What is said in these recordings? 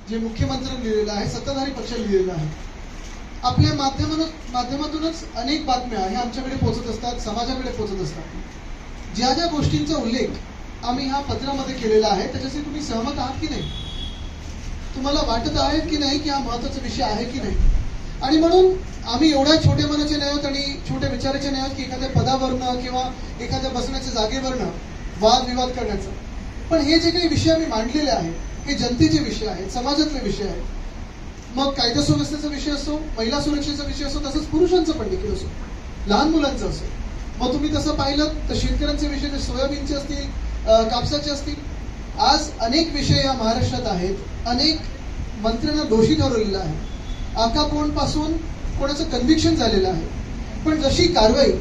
जे मुख्यमंत्र्यांनी लिहिलेलं आहे, सत्ताधारी पक्षाने लिहिलेलं आहे. आपल्या माध्यमातूनच अनेक बातम्या ह्या आमच्याकडे पोहोचत असतात, समाजाकडे पोहोचत असतात. ज्या ज्या गोष्टींचा उल्लेख आम्ही ह्या पत्रामध्ये केलेला आहे त्याच्याशी तुम्ही सहमत आहात की नाही? तुम्हाला वाटत आहे की नाही की हा महत्वाचा विषय आहे की नाही? आणि म्हणून आम्ही एवढ्या छोट्या मनाचे नाही आहोत आणि छोट्या विचाराचे नाही आहोत की एखाद्या पदावरनं किंवा एखाद्या बसण्याच्या जागेवरनं वादविवाद करण्याचा. पण हे जे काही विषय आम्ही मांडलेले आहेत हे जनतेचे विषय आहेत, समाजातले विषय आहेत. मग कायदा सुव्यवस्थेचा विषय असो, महिला सुरक्षेचा विषय असो, तसंच पुरुषांचा पण देखील असो, लहान मुलांचं असो. मग तुम्ही तसं पाहिलं तर शेतकऱ्यांचे विषय जे सोयाबीनचे असतील, कापसाचे असतील. आज अनेक विषय या महाराष्ट्रात आहेत. अनेक मंत्र्यांना दोषी ठरवलेलं आहे. आकापोंड पासून कोणाचं कन्व्हिक्शन झालेलं आहे. पण जशी कारवाई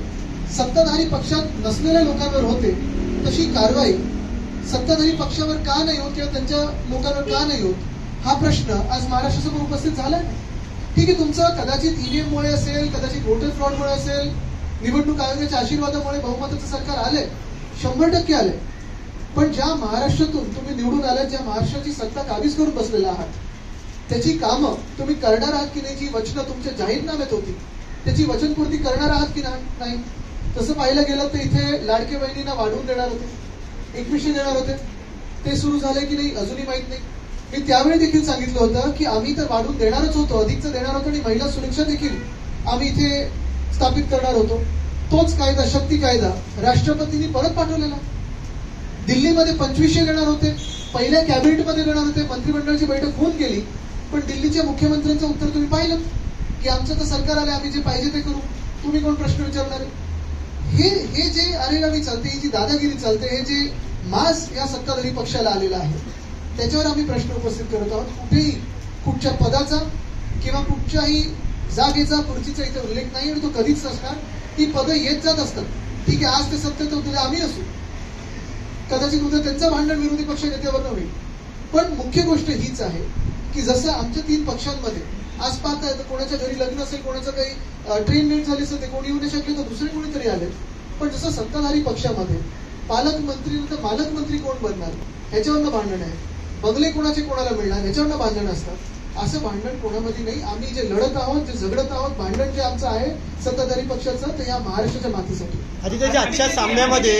सत्ताधारी पक्षात नसलेल्या लोकांवर होते तशी कारवाई सत्ताधारी पक्षावर का नाही होत किंवा त्यांच्या लोकांवर का नाही होत हा प्रश्न आज महाराष्ट्रासमोर उपस्थित झालाय. ठीक आहे, तुमचं कदाचित ईव्हीएम मुळे असेल, कदाचित वोटर फ्रॉडमुळे असेल, निवडणूक आयोगाच्या आशीर्वादामुळे बहुमताचं सरकार आलंय, 100% आलंय. पण ज्या महाराष्ट्रातून तुम्ही निवडून आलात, ज्या महाराष्ट्राची सत्ता काबीज करून बसलेला आहात, त्याची कामं तुम्ही करणार आहात की नाही? जी वचनं तुमच्या जाहीरनाम्यात होती त्याची वचनपूर्ती करणार आहात की नाही? तसं पाहिलं गेलं तर इथे लाडके बहिणींना वाढवून देणार होते, 2100 देणार होते. ते सुरू झाले की नाही अजूनही माहित नाही. मी त्यावेळी देखील सांगितलं होतं की आम्ही तर वाढवून देणारच होतो, अधिकचं देणार होतो आणि महिला सुरक्षा देखील आम्ही इथे स्थापित करणार होतो. तोच कायदा, शक्ती कायदा, राष्ट्रपतींनी परत पाठवलेला. दिल्लीमध्ये 2500 देणार होते, पहिल्या कॅबिनेटमध्ये देणार होते, मंत्रिमंडळाची बैठक होऊन गेली. पण दिल्लीच्या मुख्यमंत्र्यांचं उत्तर तुम्ही पाहिलं की आमचं तर सरकार आलं, आम्ही जे पाहिजे ते करू, तुम्ही कोण प्रश्न विचारणार? हे जे अरेरावी चालते, ही जी दादागिरी चालते, हे जे मास या सत्ताधारी पक्षाला आलेला आहे त्याच्यावर आम्ही प्रश्न उपस्थित करत आहोत. कुठेही कुठच्या पदाचा किंवा कुठच्याही जागेचा, खुर्चीचा इथे उल्लेख नाही आणि तो कधीच नसणार. ती पदं येत जात असतात. ठीक आहे, आज ते सत्तेत उद्या आम्ही असू, कदाचित उद्या त्यांचं भांडण विरोधी पक्ष नेत्यावर होईल. पण मुख्य गोष्ट हीच आहे की जसं आमच्या 3 पक्षांमध्ये आज पाहताय तर कोणाच्या घरी लग्न असेल, कोणाचं काही ट्रेन लेट झाली असेल, ते कोणी येऊ नाही शकले तर दुसरे कोणीतरी आले. पण जसं सत्ताधारी पक्षामध्ये पालकमंत्री नंतर मालकमंत्री कोण बनणार ह्याच्यावरनं भांडण आहे, बंगले कोणाचे कोणाला मिळणार ह्याच्यावरनं भांडण असतात. असं भांडण कोणामध्ये नाही. आम्ही जे लढत आहोत, जे झगडत आहोत, भांडण जे आमचं आहे सत्ताधारी पक्षाचं, ते या महाराष्ट्राच्या मातीसाठी. आजच्या सामन्यामध्ये